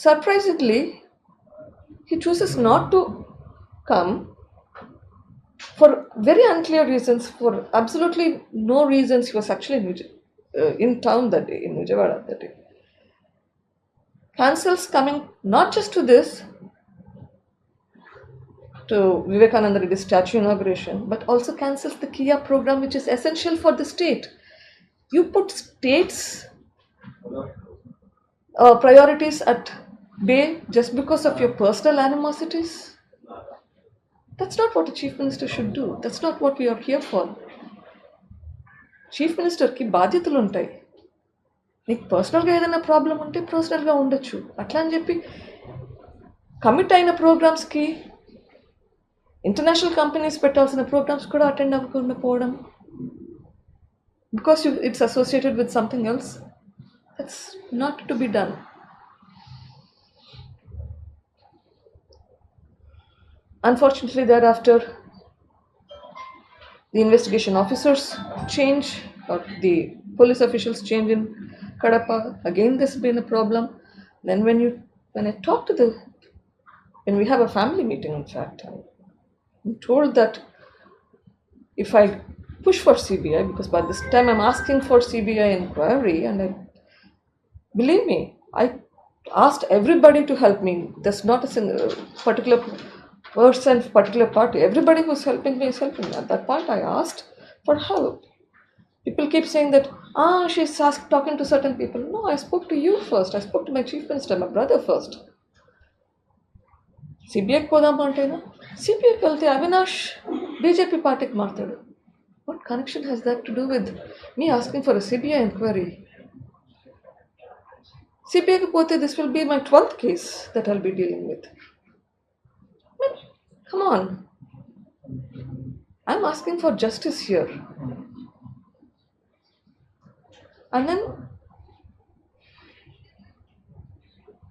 Surprisingly, he chooses not to come for very unclear reasons. For absolutely no reasons, he was actually in town that day, in Vijayawada that day. Cancels coming not just to this, to Vivekananda Reddy's statue inauguration, but also cancels the Kia program, which is essential for the state. You put states' priorities at bay just because of your personal animosities. That's not what a chief minister should do. That's not what we are here for. Chief మినిస్టర్కి బాధ్యతలు ఉంటాయి. నీకు పర్సనల్గా ఏదైనా problem ఉంటే పర్సనల్గా ఉండొచ్చు. అట్లా అని చెప్పి కమిట్ అయిన ప్రోగ్రామ్స్కి ఇంటర్నేషనల్ కంపెనీస్ పెట్టాల్సిన ప్రోగ్రామ్స్ కూడా అటెండ్ అవ్వకుండా పోవడం because it's associated with something else, that's not to be done. Unfortunately, thereafter, the investigation officers change, or the police officials change in Kadapa. Again, there's been a problem. Then when I talk to when we have a family meeting, in fact, I'm told that if I push for CBI, because by this time I'm asking for CBI inquiry, and believe me, I asked everybody to help me. There's not a particular person, particular party. Everybody who's helping me is helping me. At that point, I asked for help. People keep saying that, she's talking to certain people. No, I spoke to you first. I spoke to my chief minister, my brother first. CBI podam antena, CBI వెళ్తే Avinash BJP పార్టీకి మారుతాడు. What connection has that to do with me asking for a CBI inquiry? CBI కి పోతే this will be my 12th case that I'll be dealing with. Come on. I'm asking for justice here. And then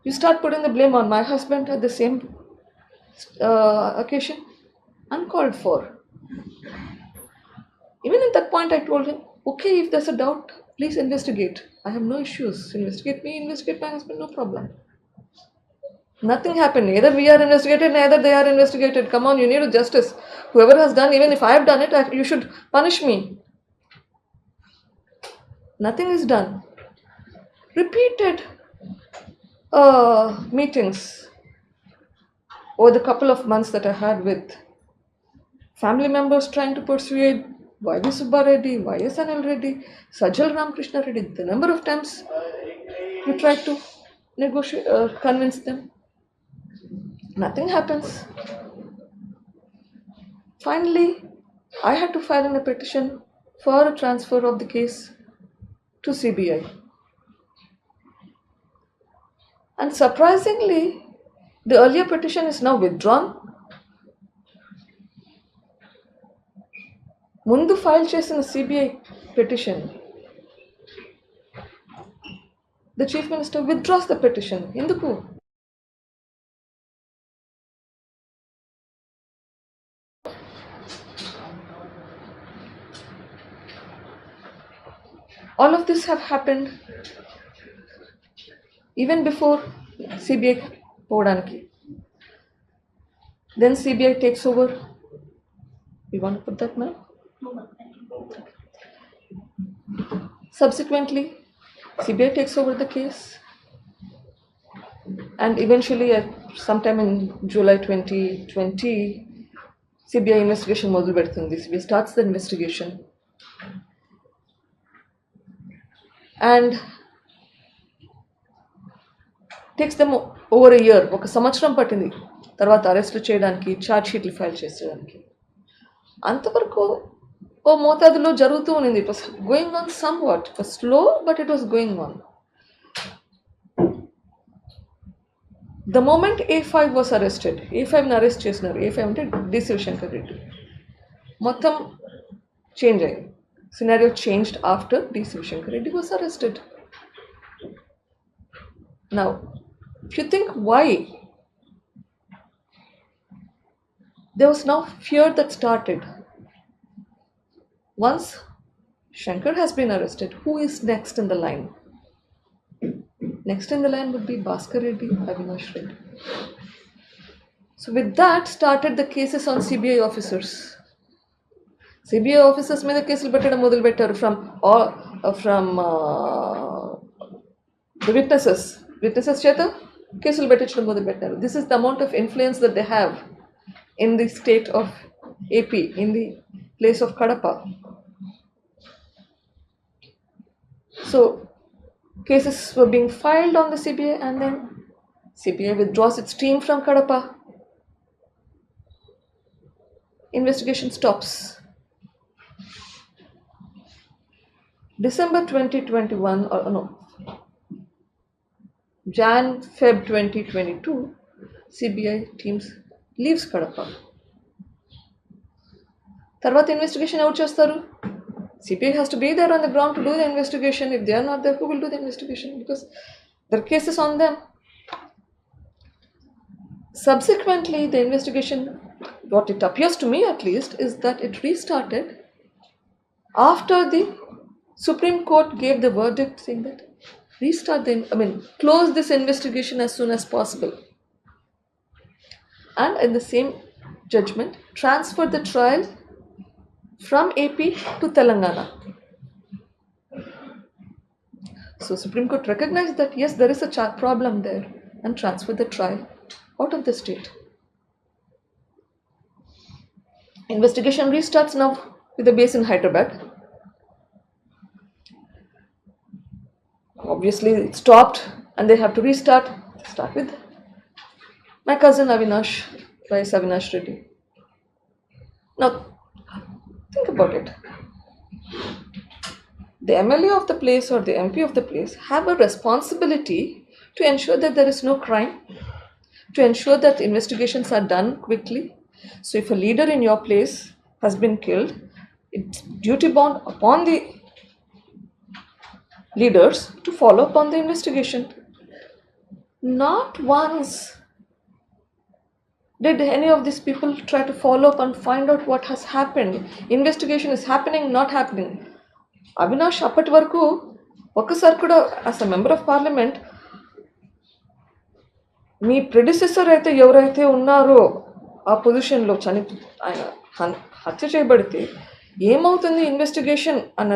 you start putting the blame on my husband at the same occasion. Uncalled for. Even at that point, I told him, okay, if there's a doubt, please investigate. I have no issues. Investigate me, investigate my husband, no problem. Nothing happened. Neither we are investigated, neither they are investigated. Come on, you need a justice. Whoever has done, even if I have done it, you should punish me. Nothing is done. Repeated meetings over the couple of months that I had with family members trying to persuade Y.V. Subba Reddy, Y.S.N.L. Reddy, Sajjal Ramakrishna Reddy. The number of times you tried to negotiate, convince them. Nothing happens. Finally, I had to file a petition for a transfer of the case to CBI. And surprisingly, the earlier petition is now withdrawn. ముందు file చేసిన CBI petition, the chief minister withdraws the petition. ఎందుకు? All of this have happened even before CBI పోవడానికి. Then CBI takes over. You want to put that, ma'am? Subsequently, CBI takes over the case, and eventually, sometime in July 2020, CBI investigation మొదలు పెడుతుంది. CBI starts the investigation. And takes them over a year. ఒక సంవత్సరం పట్టింది తర్వాత arrest చేయడానికి, charge షీట్లు file చేసేయడానికి. అంతవరకు ఓ మోతాదులో జరుగుతూ ఉన్నది. It was going on somewhat. It was slow, but it was going on. The moment A5 was arrested, A5ని అరెస్ట్ చేసినారు. A5 అంటే డి శివశంకర్ రెడ్డి. మొత్తం చేంజ్ అయ్యింది. Scenario changed after D. Shivshankar Reddy was arrested. Now, if you think why, there was now fear that started. Once Shankar has been arrested, who is next in the line? Next in the line would be Bhaskar Reddy, Avinash Reddy. So with that started the cases on CBI officers. CBI officers మీద కేసులు పెట్టడం మొదలు పెట్టారు from the witnesses చేత కేసులు పెట్టించడం మొదలు పెట్టారు. This is the amount of influence that they have in the state of AP, in the place of Kadapa. So cases were being filed on the CBI, and then CBI withdraws its team from Kadapa. Investigation stops. December 2021, or no, Feb 2022, CBI teams leaves Kadapa. తర్వాత investigation ఎవరు చేస్తారు? CBI has to be there on the ground to do the investigation. If they are not there, who will do the investigation? Because there are cases on them. Subsequently, the investigation, what it appears to me at least, is that it restarted after the Supreme Court gave the verdict saying that close this investigation as soon as possible. And in the same judgment, transfer the trial from AP to Telangana. So Supreme Court recognized that yes, there is a problem there, and transferred the trial out of the state. Investigation restarts now with a base in Hyderabad. Obviously it stopped and they have to start with my cousin Avinash Reddy. Now think about it. The MLA of the place or the MP of the place have a responsibility to ensure that there is no crime, to ensure that investigations are done quickly. So if a leader in your place has been killed, it's duty bound upon the leaders to follow up on the investigation. Not once did any of these people try to follow up and find out what has happened. Investigation is happening, not happening. Avinash అప్పటి వరకు ఒక్కసారి కూడా as a member of parliament me predecessor అయితే ఎవరైతే ఉన్నారో ఆ పొజిషన్లో ఆయన హత్య చేయబడితే ఏమవుతుంది ఇన్వెస్టిగేషన్ అన్న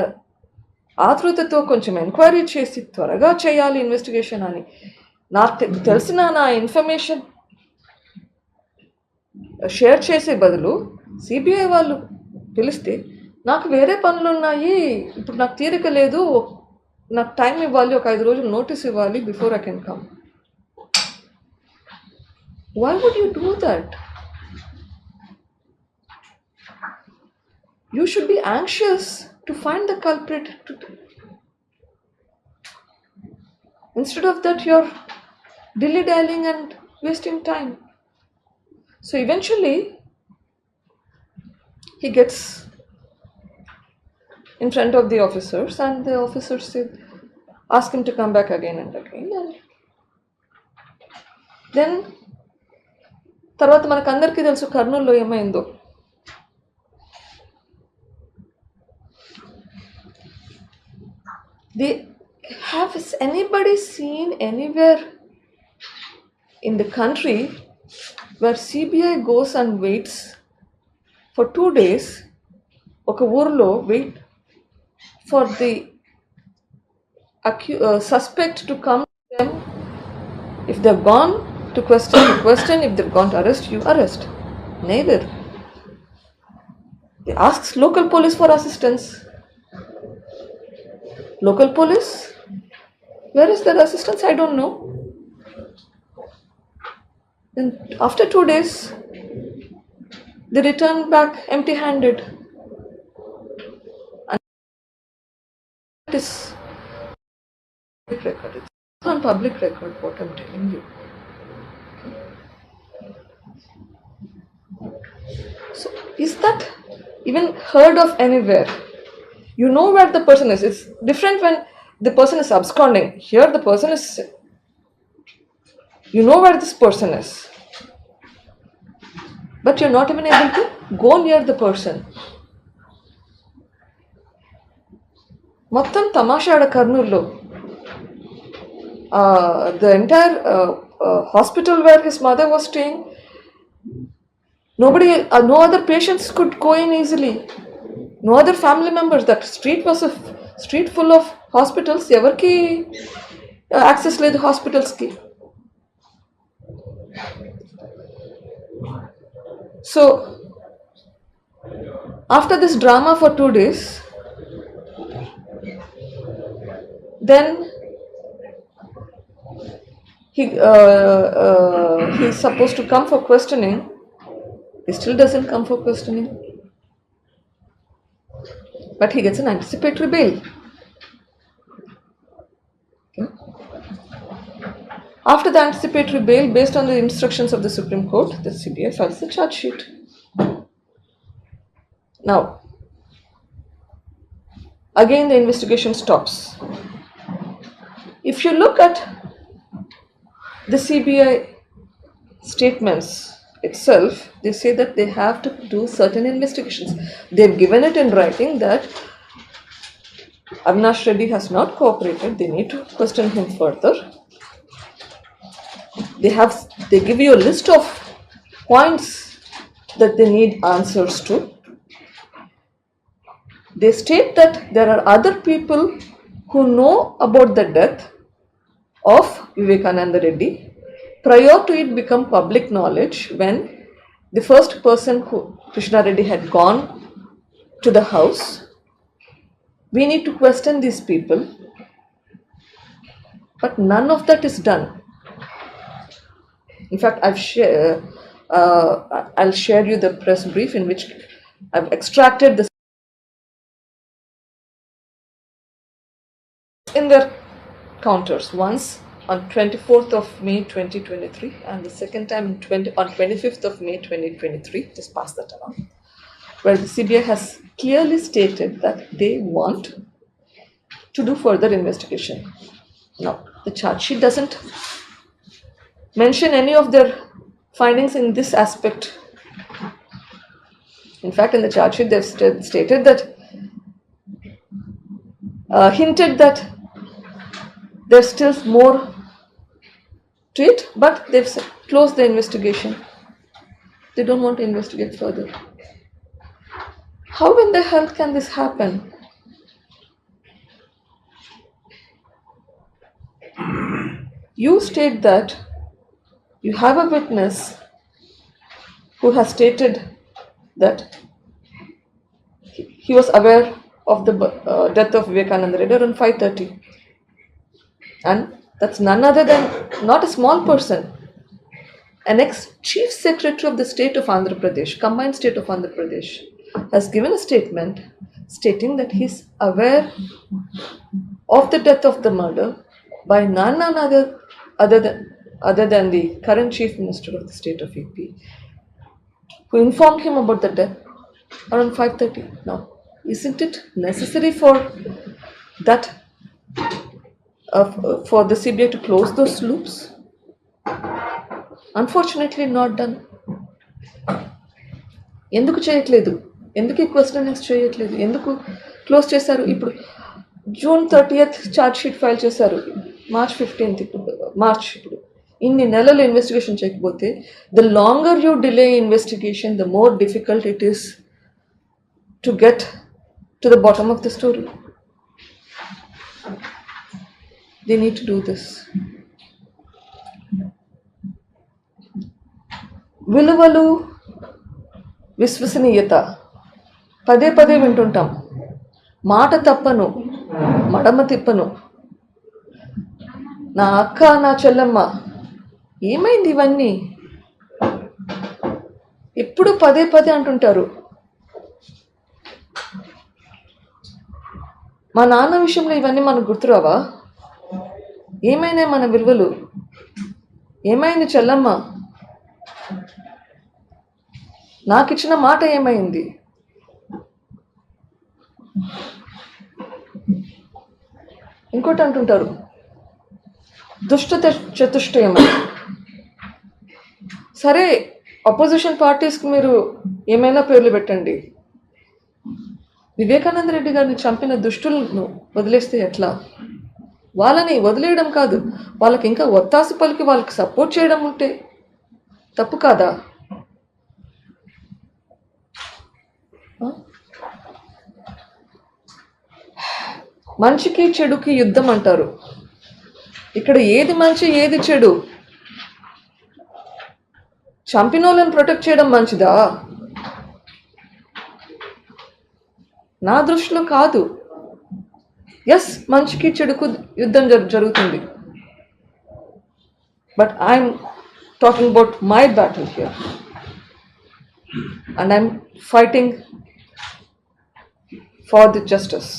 ఆతృతతో కొంచెం ఎంక్వైరీ చేసి త్వరగా చేయాలి ఇన్వెస్టిగేషన్ అని నాకు తెలిసిన నా ఇన్ఫర్మేషన్ షేర్ చేసే బదులు సిబిఐ వాళ్ళు పిలిస్తే నాకు వేరే పనులు ఉన్నాయి, ఇప్పుడు నాకు తీరిక లేదు, నాకు టైం ఇవ్వాలి, ఒక 5 రోజులు నోటీస్ ఇవ్వాలి before I can come. Why would you do that? You should be anxious to find the culprit. Instead of that, you're dilly-dallying and wasting time. So eventually, he gets in front of the officers, and the officers ask him to come back again and again. And then తర్వాత మనకు అందరికీ తెలుసు కర్నూలులో ఏమైందో. Has anybody seen anywhere in the country where CBI goes and waits for 2 days, ఒక ఊర్లో wait for the suspect to come to them? If they've gone to question, if they've gone to arrest, you arrest. Neither. They ask local police for assistance. Local police? Where is their assistance? I don't know. Then after 2 days, they return back empty-handed. And it is public record. It's on public record what I'm telling you. So is that even heard of anywhere? You know where the person is. It's different when the person is absconding. Here the person is, you know where this person is, but you're not even able to go near the person. మొత్తం తమాషాడ కర్నూలులో the entire hospital where his mother was staying, nobody, no other patients could go in easily. No other family members. That street was a street full of hospitals. Evarki access లేదు hospitals ki. So after this drama for 2 days, then he's supposed to come for questioning. He still doesn't come for questioning, but he gets an anticipatory bail. Okay. After the anticipatory bail, based on the instructions of the Supreme Court, the CBI files the charge sheet. Now, again the investigation stops. If you look at the CBI statements itself, they say that they have to do certain investigations. They've given it in writing that Avinash Reddy has not cooperated. They need to question him further. They give you a list of points that they need answers to. They state that there are other people who know about the death of Vivekananda Reddy prior to it become public knowledge, when the first person who Krishna Reddy had gone to the house. We need to question these people, but none of that is done. In fact, I'll share you the press brief in which I've extracted this in their counters. Once on 24th of May 2023 and the second time on 25th of May 2023, just pass that around, where the CBI has clearly stated that they want to do further investigation. Now, the charge sheet doesn't mention any of their findings in this aspect. In fact, in the charge sheet, they've stated that, hinted that there's still more to it, but they've closed the investigation. They don't want to investigate further. How in the hell can this happen? You state that you have a witness who has stated that he was aware of the death of Vivekananda Reddy around 5:30, and that's none other than not a small person, an ex-chief secretary of the state of Andhra Pradesh, combined state of Andhra Pradesh, has given a statement stating that he's aware of the death of the murder by none other than the current chief minister of the state of AP, who informed him about the death around 5:30. Now, isn't it necessary for that for the CBI to close those loops? Unfortunately, not done. ఎందుకు చేయట్లేదు? ఎందుకు questionings చేయట్లేదు? ఎందుకు close చేశారు? ఇప్పుడు June 30th charge sheet file చేశారు, March 15th ఇప్పుడు ఇన్ని నెలలు ఇన్వెస్టిగేషన్ చేయకపోతే, the longer you delay investigation, the more difficult it is to get to the bottom of the story. They need to do this. విలువలు, విశ్వసనీయత పదే పదే వింటుంటాం. మాట తప్పను, మడమ తిప్పను, నా అక్క, నా చెల్లెమ్మ. ఏమైంది ఇవన్నీ? ఎప్పుడు పదే పదే అంటుంటారు. మా నాన్న విషయంలో ఇవన్నీ మనకు గుర్తురావా? ఏమైనా మన విలువలు? ఏమైంది చెల్లమ్మ? నాకిచ్చిన మాట ఏమైంది? ఇంకోటి అంటుంటారు, దుష్ట చతుష్టయం. సరే, అపోజిషన్ పార్టీస్కి మీరు ఏమైనా పేర్లు పెట్టండి. వివేకానంద రెడ్డి గారిని చంపిన దుష్టులను వదిలేస్తే ఎట్లా? వాళ్ళని వదిలేయడం కాదు, వాళ్ళకి ఇంకా ఒత్తాసు పలికి వాళ్ళకి సపోర్ట్ చేయడం ఉంటే తప్పు కాదా? మంచికి చెడుకి యుద్ధం అంటారు. ఇక్కడ ఏది మంచి ఏది చెడు? చంపినోళ్ళని ప్రొటెక్ట్ చేయడం మంచిదా? నా దృష్టిలో కాదు. ఎస్, మంచికి చెడుకు యుద్ధం జరుగుతుంది. But I'm talking about my battle here and I'm fighting for the justice.